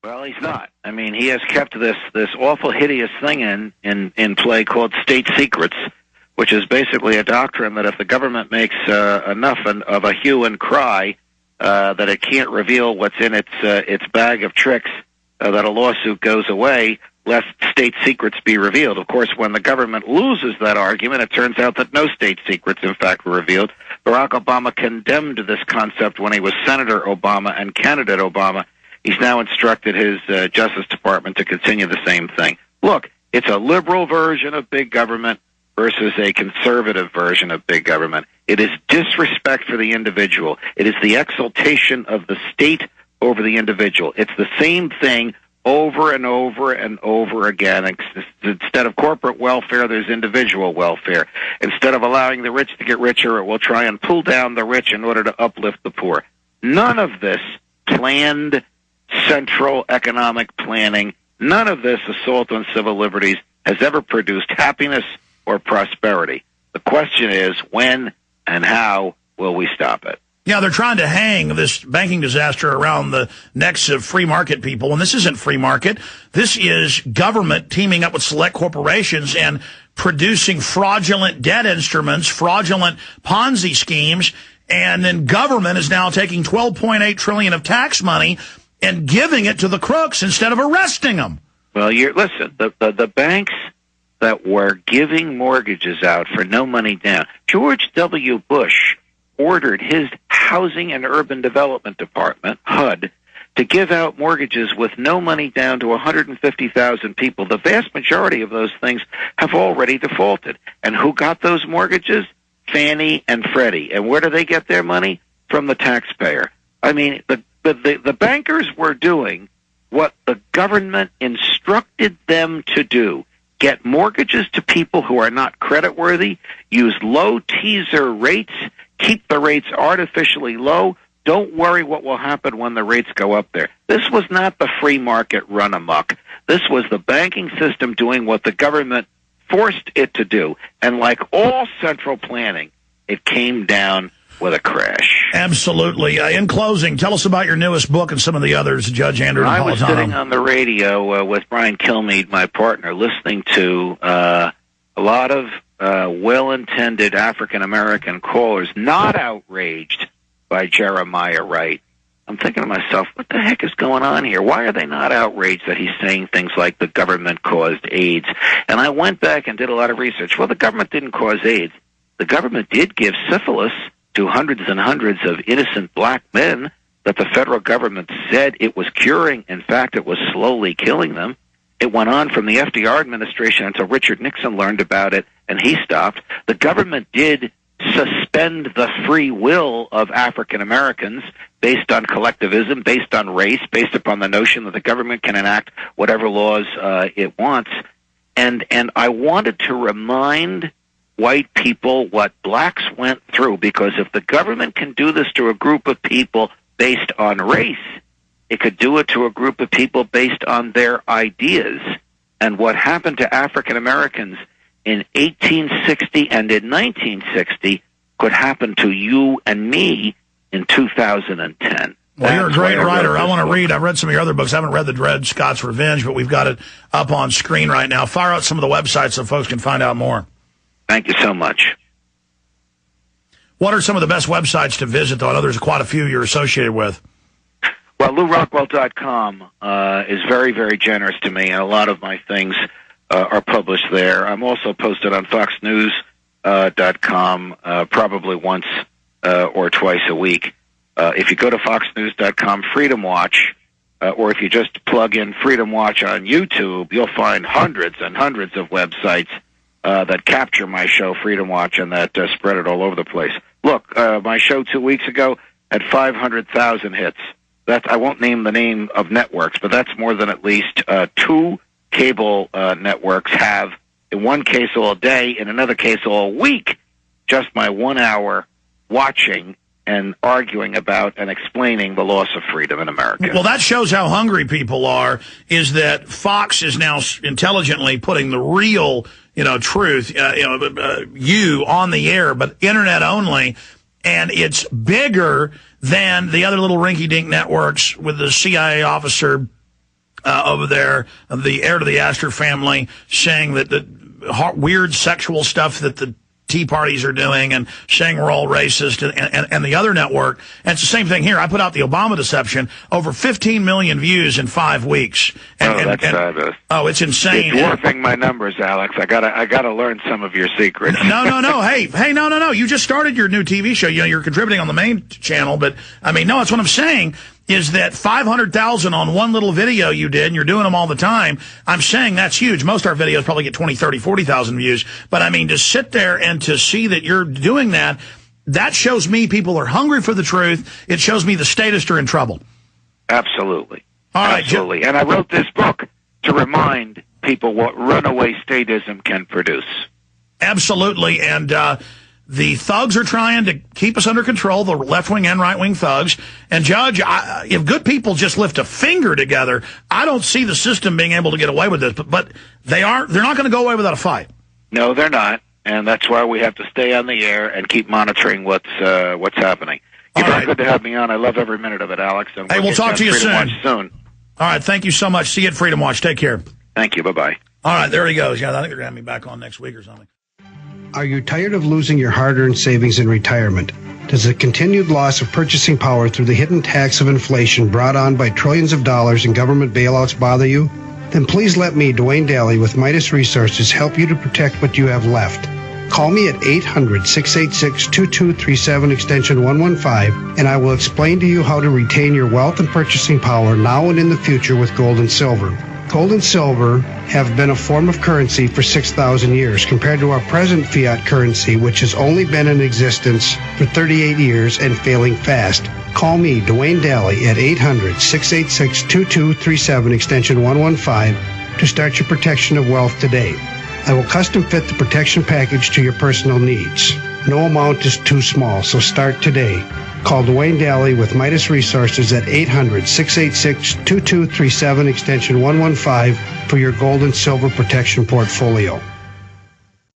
Well, he's not. I mean, he has kept this awful, hideous thing in play called state secrets, which is basically a doctrine that if the government makes enough of a hue and cry that it can't reveal what's in its bag of tricks, that a lawsuit goes away, lest state secrets be revealed. Of course, when the government loses that argument, it turns out that no state secrets, in fact, were revealed. Barack Obama condemned this concept when he was Senator Obama and candidate Obama. He's now instructed his Justice Department to continue the same thing. Look, it's a liberal version of big government versus a conservative version of big government. It is disrespect for the individual. It is the exaltation of the state over the individual. It's the same thing over and over and over again. Instead of corporate welfare, there's individual welfare. Instead of allowing the rich to get richer, it will try and pull down the rich in order to uplift the poor. None of this planned central economic planning, none of this assault on civil liberties has ever produced happiness or prosperity. The question is, when and how will we stop it? Yeah, they're trying to hang this banking disaster around the necks of free market people, and this isn't free market. This is government teaming up with select corporations and producing fraudulent debt instruments, fraudulent Ponzi schemes, and then government is now taking $12.8 trillion of tax money and giving it to the crooks instead of arresting them. Well, listen, the banks that were giving mortgages out for no money down, George W. Bush ordered his Housing and Urban Development Department, HUD, to give out mortgages with no money down to 150,000 people. The vast majority of those things have already defaulted. And who got those mortgages? Fannie and Freddie. And where do they get their money? From the taxpayer. I mean, the bankers were doing what the government instructed them to do. Get mortgages to people who are not creditworthy, use low teaser rates, keep the rates artificially low. Don't worry what will happen when the rates go up there. This was not the free market run amok. This was the banking system doing what the government forced it to do. And like all central planning, it came down with a crash. Absolutely. In closing, tell us about your newest book and some of the others, Judge Andrew Napolitano. I was sitting on the radio with Brian Kilmeade, my partner, listening to a lot of well-intended African-American callers not outraged by Jeremiah Wright. I'm thinking to myself, what the heck is going on here? Why are they not outraged that he's saying things like the government caused AIDS? And I went back and did a lot of research. Well, the government didn't cause AIDS. The government did give syphilis to hundreds and hundreds of innocent black men that the federal government said it was curing. In fact, it was slowly killing them. It went on from the FDR administration until Richard Nixon learned about it, and he stopped. The government did suspend the free will of African Americans based on collectivism, based on race, based upon the notion that the government can enact whatever laws it wants. And I wanted to remind white people what blacks went through, because if the government can do this to a group of people based on race, it could do it to a group of people based on their ideas. And what happened to African Americans in 1860 and in 1960 could happen to you and me in 2010. Well, you're a great writer. I want to read. I've read some of your other books. I haven't read The Dred Scott's Revenge, but we've got it up on screen right now. Fire out some of the websites so folks can find out more. Thank you so much. What are some of the best websites to visit, though? I know there's quite a few you're associated with. Well, LouRockwell.com is very, very generous to me, and a lot of my things are published there. I'm also posted on FoxNews.com probably once or twice a week. If you go to FoxNews.com, Freedom Watch, or if you just plug in Freedom Watch on YouTube, you'll find hundreds and hundreds of websites that capture my show, Freedom Watch, and that spread it all over the place. Look, my show 2 weeks ago had 500,000 hits. I won't name the name of networks, but that's more than at least two cable networks have, in one case all day, in another case all week, just my 1 hour watching and arguing about and explaining the loss of freedom in America. Well, that shows how hungry people are, is that Fox is now intelligently putting the real, truth, you on the air, but internet only, and it's bigger than the other little rinky-dink networks with the CIA officer over there, the heir to the Astor family, saying that the weird sexual stuff that the Tea Parties are doing and saying we're all racist, and the other network. And it's the same thing here. I put out the Obama deception, over 15 million views in 5 weeks. That's fabulous. Oh, it's insane. It's dwarfing my numbers, Alex. I gotta learn some of your secrets. No. Hey, no. You just started your new TV show. You're contributing on the main channel, but I mean, no, that's what I'm saying. Is that 500,000 on one little video you did, and you're doing them all the time. I'm saying that's huge. Most of our videos probably get 20, 30, 40,000 views. But I mean, to sit there and to see that you're doing that, that shows me people are hungry for the truth. It shows me the statists are in trouble. Absolutely. All right, absolutely. And I wrote this book to remind people what runaway statism can produce. Absolutely. And the thugs are trying to keep us under control, the left-wing and right-wing thugs. And, Judge, if good people just lift a finger together, I don't see the system being able to get away with this. But they're not going to go away without a fight. No, they're not. And that's why we have to stay on the air and keep monitoring what's happening. You're very good to have me on. I love every minute of it, Alex. Hey, we'll talk to you soon. All right, thank you so much. See you at Freedom Watch. Take care. Thank you. Bye-bye. All right, there he goes. Yeah, I think they're going to have me back on next week or something. Are you tired of losing your hard-earned savings in retirement? Does the continued loss of purchasing power through the hidden tax of inflation brought on by trillions of dollars in government bailouts bother you? Then please let me, Dwayne Daly with Midas Resources, help you to protect what you have left. Call me at 800-686-2237 extension 115, and I will explain to you how to retain your wealth and purchasing power now and in the future with gold and silver. Gold and silver have been a form of currency for 6,000 years compared to our present fiat currency, which has only been in existence for 38 years and failing fast. Call me, Dwayne Daly, at 800-686-2237 extension 115 to start your protection of wealth today. I will custom fit the protection package to your personal needs. No amount is too small, so start today. Call Dwayne Daly with Midas Resources at 800-686-2237 extension 115 for your gold and silver protection portfolio.